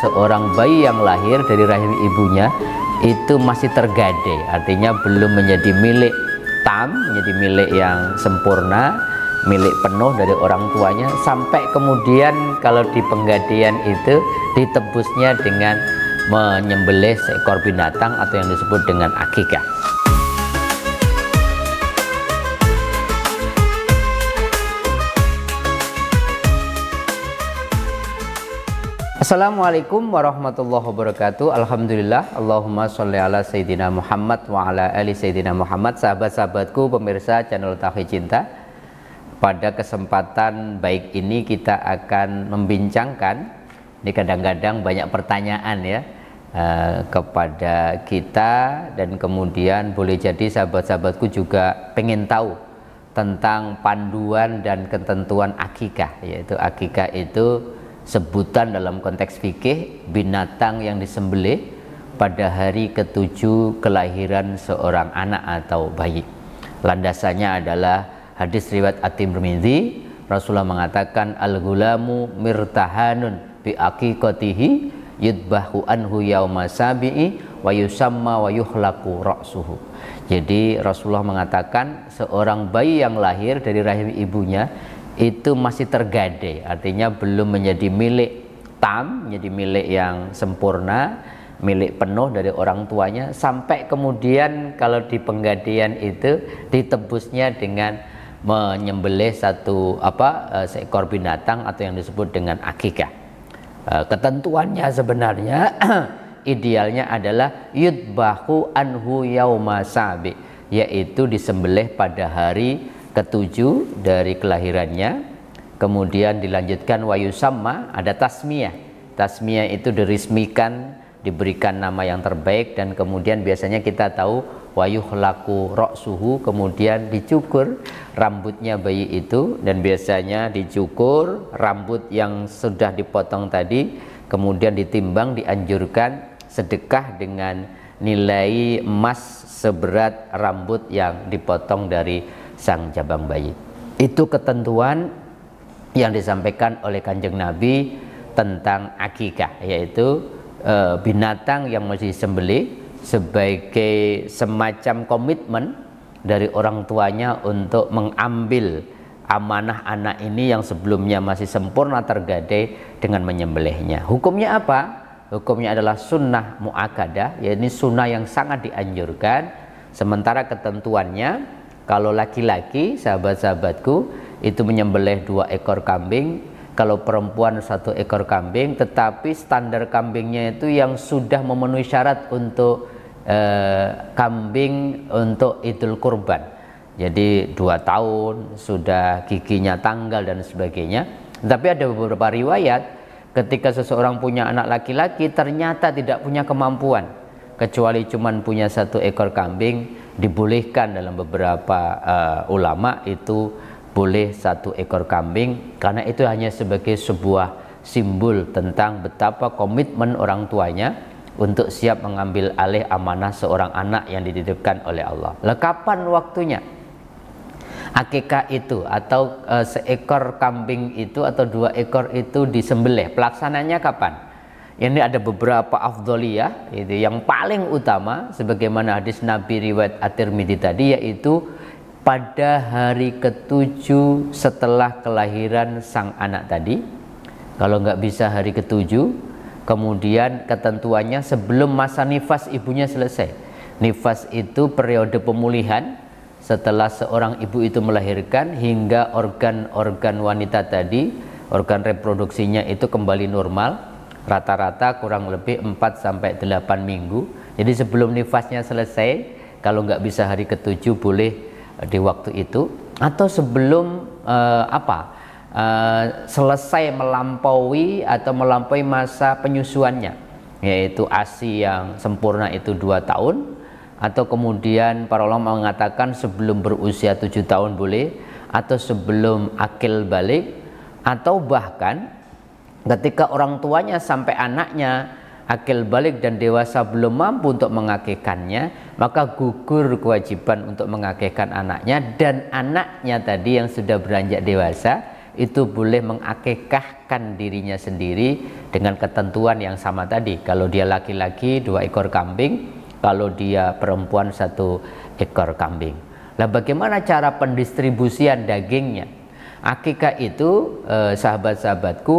seorang bayi yang lahir dari rahim ibunya itu masih tergadai, artinya belum menjadi milik tam, menjadi milik yang sempurna, milik penuh dari orang tuanya, sampai kemudian kalau di penggadaian itu ditebusnya dengan menyembelih seekor binatang atau yang disebut dengan akikah. Assalamualaikum warahmatullahi wabarakatuh. Alhamdulillah, Allahumma sholli ala Sayyidina Muhammad wa ala ali Sayyidina Muhammad. Sahabat-sahabatku pemirsa channel Tauhid Cinta, pada kesempatan baik ini kita akan membincangkan, ini kadang-kadang banyak pertanyaan ya kepada kita, dan kemudian boleh jadi sahabat-sahabatku juga pengen tahu tentang panduan dan ketentuan akikah, yaitu akikah itu sebutan dalam konteks fikih binatang yang disembelih pada hari ke-7 kelahiran seorang anak atau bayi. Landasannya adalah hadis riwayat At-Tirmidzi. Rasulullah mengatakan, al-ghulamu mirtahanun bi aqiqatihi yudbahu anhu yauma sabi'i wa yusamma wa yuhlaqu ra'suhu. Jadi Rasulullah mengatakan seorang bayi yang lahir dari rahim ibunya itu masih tergadai, artinya belum menjadi milik tam, menjadi milik yang sempurna, milik penuh dari orang tuanya, sampai kemudian kalau di penggadaian itu ditebusnya dengan menyembelih seekor binatang atau yang disebut dengan akikah. Ketentuannya sebenarnya idealnya adalah yudbahu anhu yauma sabi, yaitu disembelih pada hari ke-7 dari kelahirannya, kemudian dilanjutkan wayusamma, ada tasmiyah. Tasmiyah itu diresmikan, diberikan nama yang terbaik, dan kemudian biasanya kita tahu wayuhlaqu ra'suhu, kemudian dicukur rambutnya bayi itu, dan biasanya dicukur rambut yang sudah dipotong tadi, kemudian ditimbang, dianjurkan sedekah dengan nilai emas seberat rambut yang dipotong dari sang jabang bayi. Itu ketentuan yang disampaikan oleh Kanjeng Nabi tentang akikah, yaitu binatang yang mesti disembelih sebagai semacam komitmen dari orang tuanya untuk mengambil amanah anak ini yang sebelumnya masih sempurna tergadai dengan menyembelihnya. Hukumnya apa? Hukumnya adalah sunnah muakkadah, yaitu sunnah yang sangat dianjurkan. Sementara ketentuannya, kalau laki-laki sahabat-sahabatku itu menyembelih 2 ekor kambing, kalau perempuan 1 ekor kambing, tetapi standar kambingnya itu yang sudah memenuhi syarat untuk kambing untuk Idul Kurban. Jadi 2 tahun, sudah giginya tanggal dan sebagainya. Tapi ada beberapa riwayat ketika seseorang punya anak laki-laki ternyata tidak punya kemampuan, kecuali cuman punya 1 ekor kambing, dibolehkan dalam beberapa ulama itu boleh 1 ekor kambing, karena itu hanya sebagai sebuah simbol tentang betapa komitmen orang tuanya untuk siap mengambil alih amanah seorang anak yang dititipkan oleh Allah. Lah kapan waktunya akikah itu atau seekor kambing itu atau 2 ekor itu disembelih? Pelaksananya kapan? Ini ada beberapa afdholiyah, itu yang paling utama sebagaimana hadis Nabi riwayat At-Tirmidzi tadi, yaitu pada hari ke-7 setelah kelahiran sang anak tadi. Kalau nggak bisa hari ke-7, kemudian ketentuannya sebelum masa nifas ibunya selesai. Nifas itu periode pemulihan setelah seorang ibu itu melahirkan hingga organ-organ wanita tadi, organ reproduksinya itu kembali normal, rata-rata kurang lebih 4-8 minggu. Jadi sebelum nifasnya selesai, kalau nggak bisa hari ke-7 boleh di waktu itu, atau sebelum selesai melampaui masa penyusuannya, yaitu ASI yang sempurna itu 2 tahun, atau kemudian para ulama mengatakan sebelum berusia 7 tahun boleh, atau sebelum akil balik, atau bahkan ketika orang tuanya sampai anaknya akil balik dan dewasa belum mampu untuk mengakikkannya, maka gugur kewajiban untuk mengakikkan anaknya, dan anaknya tadi yang sudah beranjak dewasa itu boleh mengakikahkan dirinya sendiri dengan ketentuan yang sama tadi. Kalau dia laki-laki 2 ekor kambing, kalau dia perempuan 1 ekor kambing. Nah, bagaimana cara pendistribusian dagingnya? Akikah itu sahabat-sahabatku,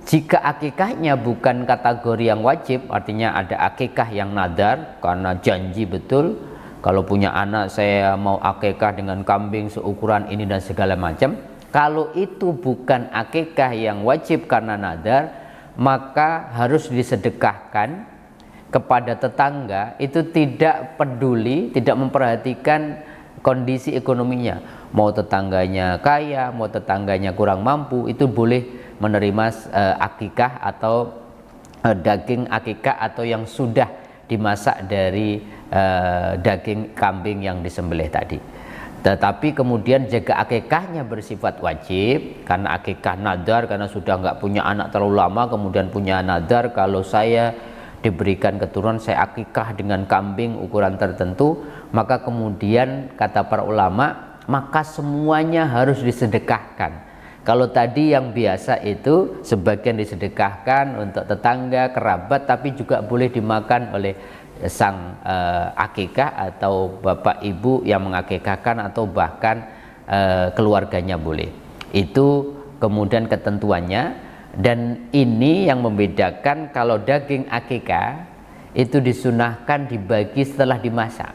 jika akikahnya bukan kategori yang wajib, artinya ada akikah yang nadar karena janji betul, kalau punya anak saya mau akikah dengan kambing seukuran ini dan segala macam. Kalau itu bukan akikah yang wajib karena nadar, maka harus disedekahkan kepada tetangga. Itu tidak peduli, tidak memperhatikan kondisi ekonominya. Mau tetangganya kaya, mau tetangganya kurang mampu, itu boleh menerima akikah atau daging akikah atau yang sudah dimasak dari daging kambing yang disembelih tadi. Tetapi kemudian jika akikahnya bersifat wajib, karena akikah nadar, karena sudah nggak punya anak terlalu lama, kemudian punya nadar, kalau saya diberikan keturunan saya akikah dengan kambing ukuran tertentu, maka kemudian kata para ulama, maka semuanya harus disedekahkan. Kalau tadi yang biasa itu sebagian disedekahkan untuk tetangga, kerabat, tapi juga boleh dimakan oleh sang akikah atau bapak ibu yang mengakikahkan, atau bahkan keluarganya boleh. Itu kemudian ketentuannya. Dan ini yang membedakan, kalau daging akikah itu disunahkan dibagi setelah dimasak,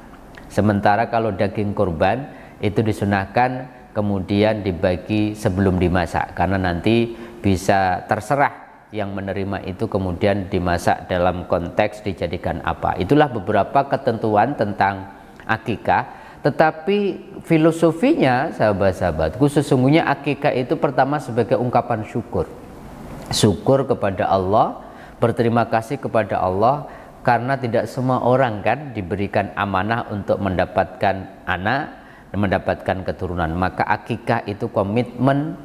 sementara kalau daging kurban itu disunahkan kemudian dibagi sebelum dimasak, karena nanti bisa terserah yang menerima itu kemudian dimasak dalam konteks dijadikan apa. Itulah beberapa ketentuan tentang akikah. Tetapi filosofinya sahabat-sahabatku, sesungguhnya akikah itu pertama sebagai ungkapan syukur. Syukur kepada Allah, berterima kasih kepada Allah, karena tidak semua orang kan diberikan amanah untuk mendapatkan anak, mendapatkan keturunan. Maka akikah itu komitmen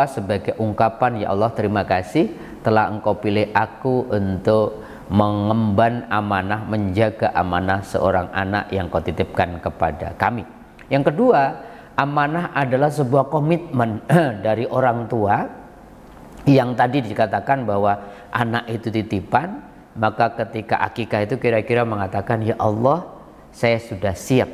sebagai ungkapan, ya Allah terima kasih telah engkau pilih aku untuk mengemban amanah, menjaga amanah seorang anak yang kau titipkan kepada kami. Yang kedua, amanah adalah sebuah komitmen dari orang tua, yang tadi dikatakan bahwa anak itu titipan. Maka ketika akikah itu kira-kira mengatakan, ya Allah saya sudah siap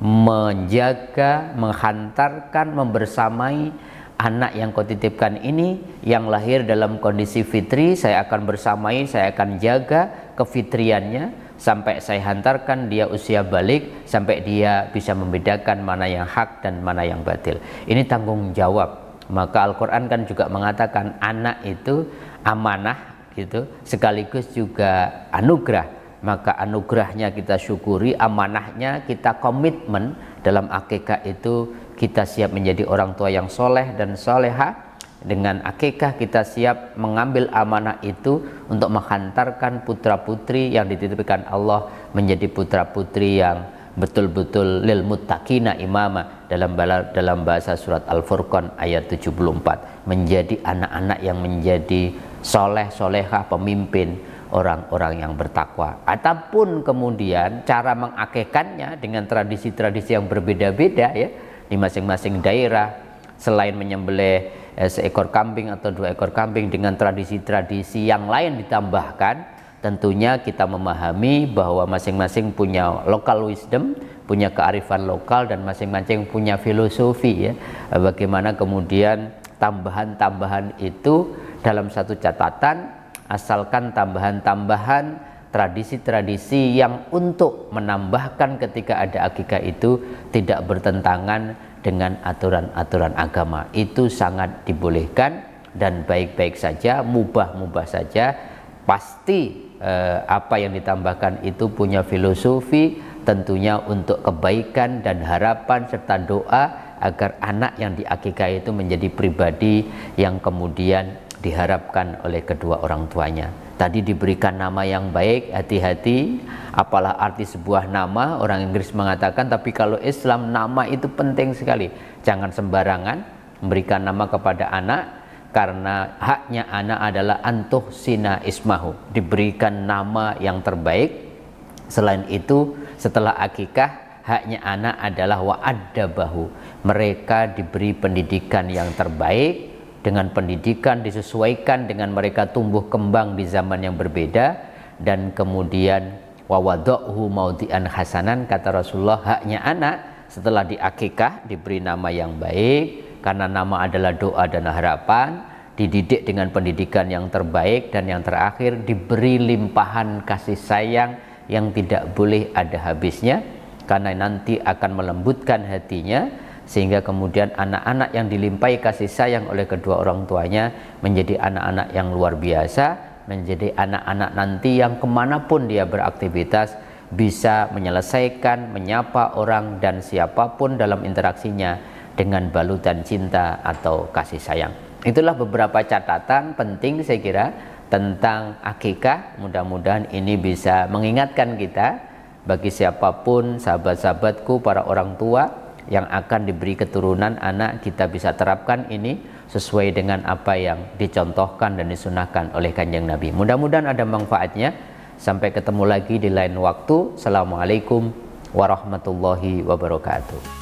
menjaga, menghantarkan, membersamai anak yang kau titipkan ini, yang lahir dalam kondisi fitri. Saya akan bersamai, saya akan jaga kefitriannya sampai saya hantarkan dia usia balik, sampai dia bisa membedakan mana yang hak dan mana yang batil. Ini tanggung jawab. Maka Al-Quran kan juga mengatakan anak itu amanah gitu, sekaligus juga anugerah. Maka anugerahnya kita syukuri, amanahnya kita komitmen. Dalam akikah itu kita siap menjadi orang tua yang soleh dan soleha. Dengan akikah kita siap mengambil amanah itu untuk menghantarkan putra putri yang dititipkan Allah menjadi putra putri yang betul-betul lil muttaqina imama, dalam bahasa surat Al-Furqan ayat 74, menjadi anak-anak yang menjadi soleh soleha, pemimpin orang-orang yang bertakwa. Ataupun kemudian cara mengakikahnya dengan tradisi-tradisi yang berbeda-beda ya di masing-masing daerah, selain menyembelih seekor kambing atau 2 ekor kambing, dengan tradisi-tradisi yang lain ditambahkan. Tentunya kita memahami bahwa masing-masing punya local wisdom, punya kearifan lokal, dan masing-masing punya filosofi ya. Bagaimana kemudian tambahan-tambahan itu dalam satu catatan, asalkan tambahan-tambahan tradisi-tradisi yang untuk menambahkan ketika ada akikah itu tidak bertentangan dengan aturan-aturan agama, itu sangat dibolehkan dan baik-baik saja, mubah-mubah saja. Pasti apa yang ditambahkan itu punya filosofi, tentunya untuk kebaikan dan harapan serta doa agar anak yang diakikah itu menjadi pribadi yang kemudian diharapkan oleh kedua orang tuanya. Tadi diberikan nama yang baik, hati-hati apalah arti sebuah nama. Orang Inggris mengatakan, tapi kalau Islam nama itu penting sekali. Jangan sembarangan memberikan nama kepada anak, karena haknya anak adalah antuh sina ismahu, diberikan nama yang terbaik. Selain itu, setelah akikah, haknya anak adalah wa'addabahu, mereka diberi pendidikan yang terbaik, dengan pendidikan, disesuaikan dengan mereka tumbuh kembang di zaman yang berbeda, dan kemudian wawadhu'hu maudhi'an hasanan, kata Rasulullah, haknya anak setelah diakikah diberi nama yang baik, karena nama adalah doa dan harapan, dididik dengan pendidikan yang terbaik, dan yang terakhir diberi limpahan kasih sayang yang tidak boleh ada habisnya, karena nanti akan melembutkan hatinya, sehingga kemudian anak-anak yang dilimpahi kasih sayang oleh kedua orang tuanya menjadi anak-anak yang luar biasa, menjadi anak-anak nanti yang kemanapun dia beraktivitas bisa menyelesaikan, menyapa orang dan siapapun dalam interaksinya dengan balutan cinta atau kasih sayang. Itulah beberapa catatan penting saya kira tentang akikah. Mudah-mudahan ini bisa mengingatkan kita, bagi siapapun sahabat-sahabatku, para orang tua yang akan diberi keturunan anak, kita bisa terapkan ini sesuai dengan apa yang dicontohkan dan disunahkan oleh Kanjeng Nabi. Mudah-mudahan ada manfaatnya. Sampai ketemu lagi di lain waktu. Assalamualaikum warahmatullahi wabarakatuh.